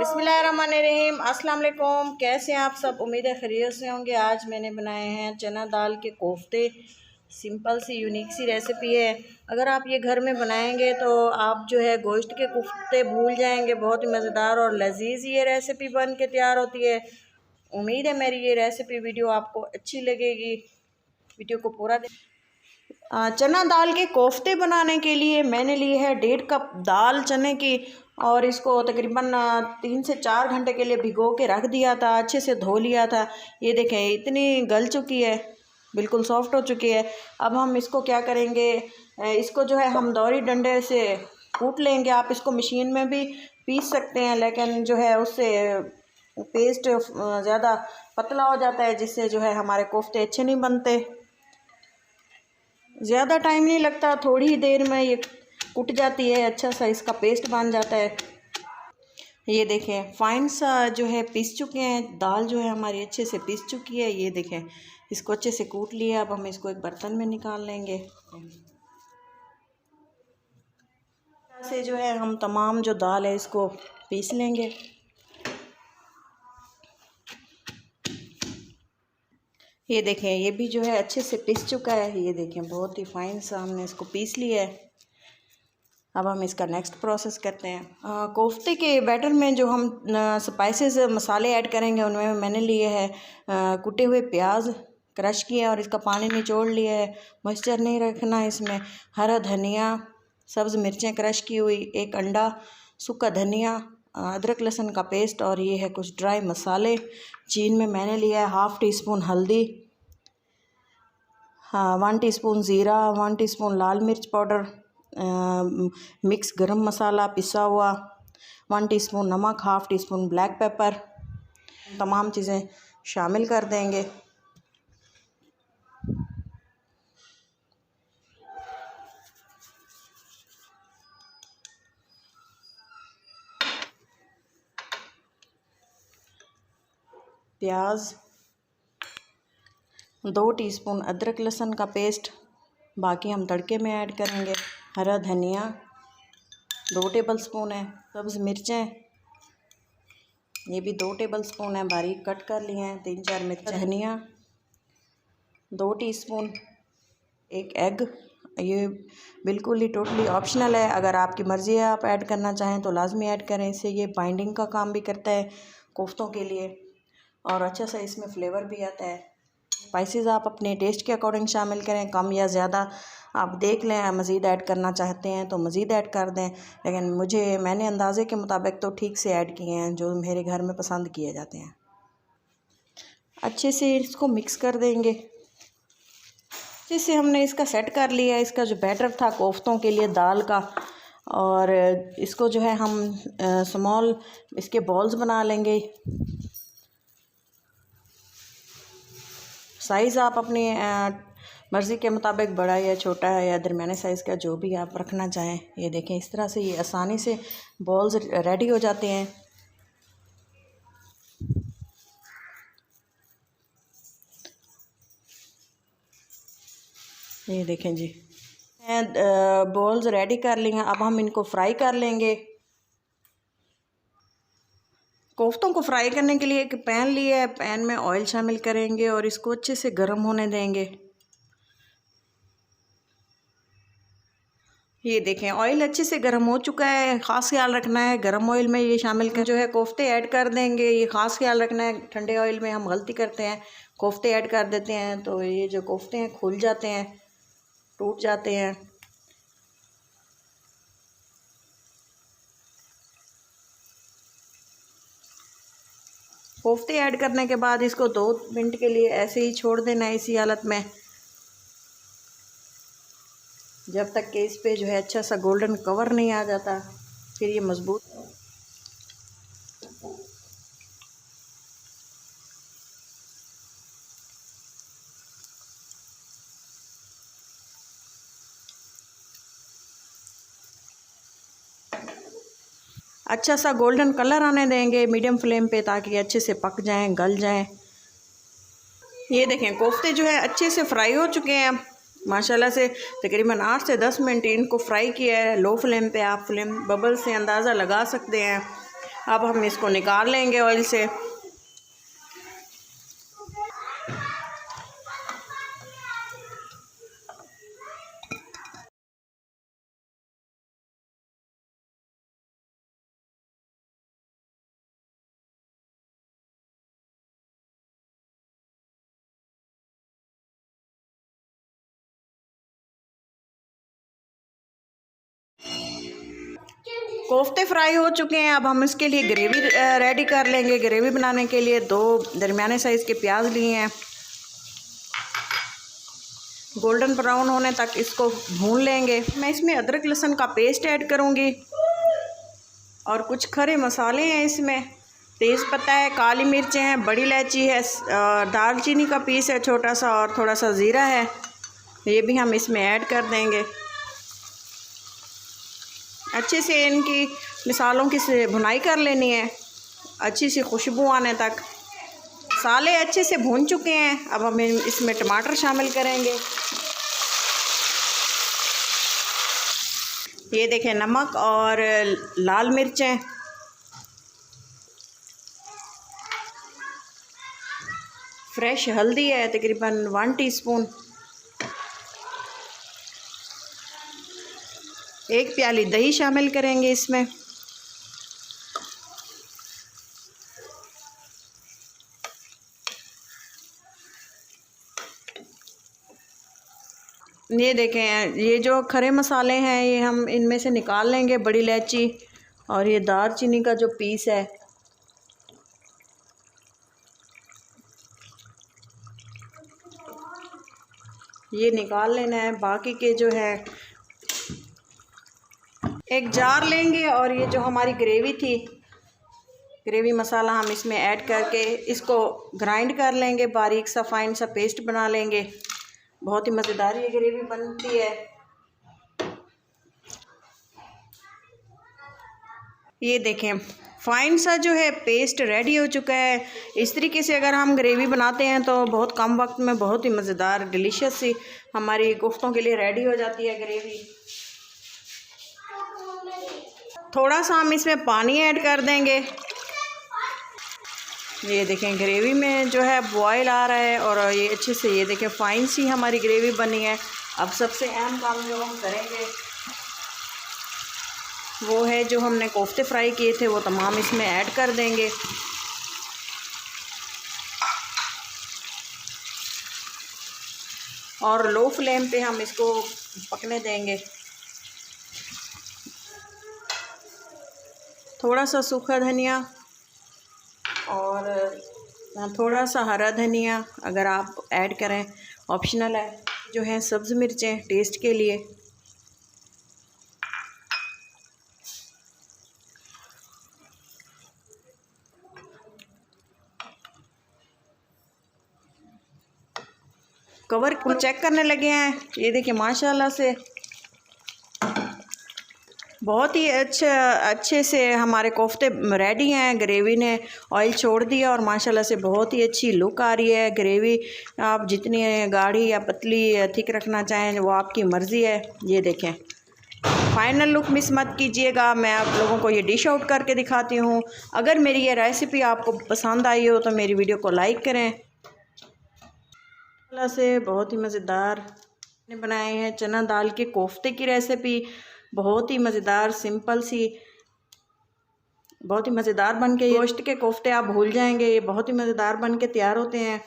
बिस्मिल्लाहिर्रहमानिर्रहीम। अस्सलाम वालेकुम। कैसे हैं आप सब? उम्मीद है खैरियत से होंगे। आज मैंने बनाए हैं चना दाल के कोफ्ते। सिंपल सी यूनिक सी रेसिपी है। अगर आप ये घर में बनाएंगे तो आप जो है गोश्त के कोफ्ते भूल जाएंगे। बहुत ही मज़ेदार और लजीज ये रेसिपी बन के तैयार होती है। उम्मीद है मेरी ये रेसिपी वीडियो आपको अच्छी लगेगी। वीडियो को पूरा चना दाल के कोफ्ते बनाने के लिए मैंने ली है 1.5 कप दाल चने की और इसको तकरीबन 3 से 4 घंटे के लिए भिगो के रख दिया था। अच्छे से धो लिया था। ये देखें इतनी गल चुकी है, बिल्कुल सॉफ्ट हो चुकी है। अब हम इसको क्या करेंगे, इसको जो है हम दौरी डंडे से कूट लेंगे। आप इसको मशीन में भी पीस सकते हैं, लेकिन जो है उससे पेस्ट ज़्यादा पतला हो जाता है, जिससे जो है हमारे कोफ्ते अच्छे नहीं बनते। ज़्यादा टाइम नहीं लगता, थोड़ी ही देर में ये कुट जाती है, अच्छा सा इसका पेस्ट बन जाता है। ये देखें फाइन सा जो है पीस चुके हैं, दाल जो है हमारी अच्छे से पीस चुकी है। ये देखें इसको अच्छे से कूट लिया। अब हम इसको एक बर्तन में निकाल लेंगे। से जो है हम तमाम जो दाल है इसको पीस लेंगे। ये देखें ये भी जो है अच्छे से पीस चुका है। ये देखें बहुत ही फाइन सा हमने इसको पीस लिया है। अब हम इसका नेक्स्ट प्रोसेस करते हैं। कोफ्ते के बैटर में जो हम स्पाइसेस मसाले ऐड करेंगे, उनमें मैंने लिए है कुटे हुए प्याज क्रश किया और इसका पानी निचोड़ लिया है। मॉइस्चर नहीं रखना है इसमें। हरा धनिया, सब्ज़ मिर्चें क्रश की हुई, एक अंडा, सूखा धनिया, अदरक लहसुन का पेस्ट और ये है कुछ ड्राई मसाले। चीन में मैंने लिया है 1/2 टीस्पून हल्दी, 1 टीस्पून ज़ीरा, 1 टीस्पून लाल मिर्च पाउडर, मिक्स गरम मसाला पिसा हुआ, 1 टीस्पून नमक, 1/2 टीस्पून ब्लैक पेपर। तमाम चीज़ें शामिल कर देंगे। प्याज, 2 टीस्पून अदरक लहसुन का पेस्ट, बाकी हम तड़के में ऐड करेंगे। हरा धनिया 2 टेबलस्पून है। सब्ज़ मिर्चें ये भी 2 टेबलस्पून है, बारीक कट कर लिए हैं। 3-4 मिर्च। धनिया 2 टीस्पून, एक एग। ये बिल्कुल ही टोटली ऑप्शनल है, अगर आपकी मर्ज़ी है आप ऐड करना चाहें तो लाजमी ऐड करें। इससे ये बाइंडिंग का काम भी करता है कोफ्तों के लिए और अच्छा सा इसमें फ्लेवर भी आता है। स्पाइसेस आप अपने टेस्ट के अकॉर्डिंग शामिल करें, कम या ज़्यादा आप देख लें। मज़ीद ऐड करना चाहते हैं तो मज़ीद ऐड कर दें, लेकिन मैंने अंदाज़े के मुताबिक तो ठीक से ऐड किए हैं जो मेरे घर में पसंद किए जाते हैं। अच्छे से इसको मिक्स कर देंगे। अच्छे से हमने इसका सेट कर लिया। इसका जो बैटर था कोफ्तों के लिए दाल का, और इसको जो है हम स्मॉल इसके बॉल्स बना लेंगे। साइज़ आप अपनी मर्ज़ी के मुताबिक बड़ा या छोटा है या दरमियाने साइज़ का जो भी आप रखना चाहें। ये देखें इस तरह से ये आसानी से बॉल्स रेडी हो जाते हैं। ये देखें जी बॉल्स रेडी कर लिए हैं। अब हम इनको फ्राई कर लेंगे। कोफ्तों को फ्राई करने के लिए एक पैन लिया है, पैन में ऑयल शामिल करेंगे और इसको अच्छे से गर्म होने देंगे। ये देखें ऑयल अच्छे से गर्म हो चुका है। ख़ास ख्याल रखना है गर्म ऑयल में ये शामिल कर जो है कोफ्ते ऐड कर देंगे। ये ख़ास ख्याल रखना है, ठंडे ऑयल में हम गलती करते हैं, कोफ्ते ऐड कर देते हैं तो ये जो कोफ्ते हैं खुल जाते हैं, टूट जाते हैं। कोफ्ते ऐड करने के बाद इसको 2 मिनट के लिए ऐसे ही छोड़ देना है इसी हालत में, जब तक कि इस पे जो है अच्छा सा गोल्डन कवर नहीं आ जाता, फिर ये मज़बूत। अच्छा सा गोल्डन कलर आने देंगे मीडियम फ्लेम पे, ताकि अच्छे से पक जाएं, गल जाएं। ये देखें कोफ्ते जो है अच्छे से फ्राई हो चुके हैं माशाल्लाह से। तकरीबन 8 से 10 मिनट इनको फ्राई किया है। लो फ्लेम पे आप फ्लेम बबल से अंदाज़ा लगा सकते हैं। अब हम इसको निकाल लेंगे ऑयल से। कोफ्ते फ्राई हो चुके हैं। अब हम इसके लिए ग्रेवी रेडी कर लेंगे। ग्रेवी बनाने के लिए 2 दरमियाने साइज़ के प्याज लिए हैं। गोल्डन ब्राउन होने तक इसको भून लेंगे। मैं इसमें अदरक लहसुन का पेस्ट ऐड करूँगी और कुछ खड़े मसाले हैं इसमें। तेज़ पत्ता है, काली मिर्चें हैं, बड़ी इलायची है, दालचीनी का पीस है छोटा सा, और थोड़ा सा ज़ीरा है। ये भी हम इसमें ऐड कर देंगे। अच्छे से इनकी मिसालों की से भुनाई कर लेनी है, अच्छी सी खुशबू आने तक। मसाले अच्छे से भून चुके हैं। अब हम इसमें टमाटर शामिल करेंगे। ये देखें, नमक और लाल मिर्चें, फ्रेश हल्दी है तकरीबन 1 टीस्पून, 1 प्याली दही शामिल करेंगे इसमें। ये देखें, ये जो खड़े मसाले हैं ये हम इनमें से निकाल लेंगे। बड़ी इलायची और ये दालचीनी का जो पीस है, ये निकाल लेना है। बाकी के जो है एक जार लेंगे और ये जो हमारी ग्रेवी थी, ग्रेवी मसाला हम इसमें ऐड करके इसको ग्राइंड कर लेंगे, बारीक सा फाइन सा पेस्ट बना लेंगे। बहुत ही मज़ेदार ये ग्रेवी बनती है। ये देखें, फाइन सा जो है पेस्ट रेडी हो चुका है। इस तरीके से अगर हम ग्रेवी बनाते हैं तो बहुत कम वक्त में बहुत ही मज़ेदार डिलीशियस सी हमारी कोफ्तों के लिए रेडी हो जाती है ग्रेवी। थोड़ा सा हम इसमें पानी ऐड कर देंगे। ये देखें, ग्रेवी में जो है बॉयल आ रहा है और ये अच्छे से, ये देखें, फाइन सी हमारी ग्रेवी बनी है। अब सबसे अहम काम जो हम करेंगे वो है जो हमने कोफ्ते फ्राई किए थे वो तमाम इसमें ऐड कर देंगे। और लो फ्लेम पे हम इसको पकने देंगे। थोड़ा सा सूखा धनिया और थोड़ा सा हरा धनिया अगर आप ऐड करें, ऑप्शनल है। जो है सब्ज़ मिर्चें टेस्ट के लिए। कवर को चेक करने लगे हैं। ये देखिए, माशाल्लाह से बहुत ही अच्छे से हमारे कोफ्ते रेडी हैं। ग्रेवी ने ऑयल छोड़ दिया और माशाल्लाह से बहुत ही अच्छी लुक आ रही है। ग्रेवी आप जितनी गाढ़ी या पतली या थिक रखना चाहें वो आपकी मर्ज़ी है। ये देखें, फाइनल लुक मिस मत कीजिएगा। मैं आप लोगों को ये डिश आउट करके दिखाती हूँ। अगर मेरी ये रेसिपी आपको पसंद आई हो तो मेरी वीडियो को लाइक करें। माशाल्लाह से बहुत ही मज़ेदार बनाए हैं चना दाल के कोफ्ते की रेसिपी। बहुत ही मज़ेदार, सिंपल सी, बहुत ही मज़ेदार बन के, गोश्त के कोफ्ते आप भूल जाएंगे। ये बहुत ही मज़ेदार बन के तैयार होते हैं।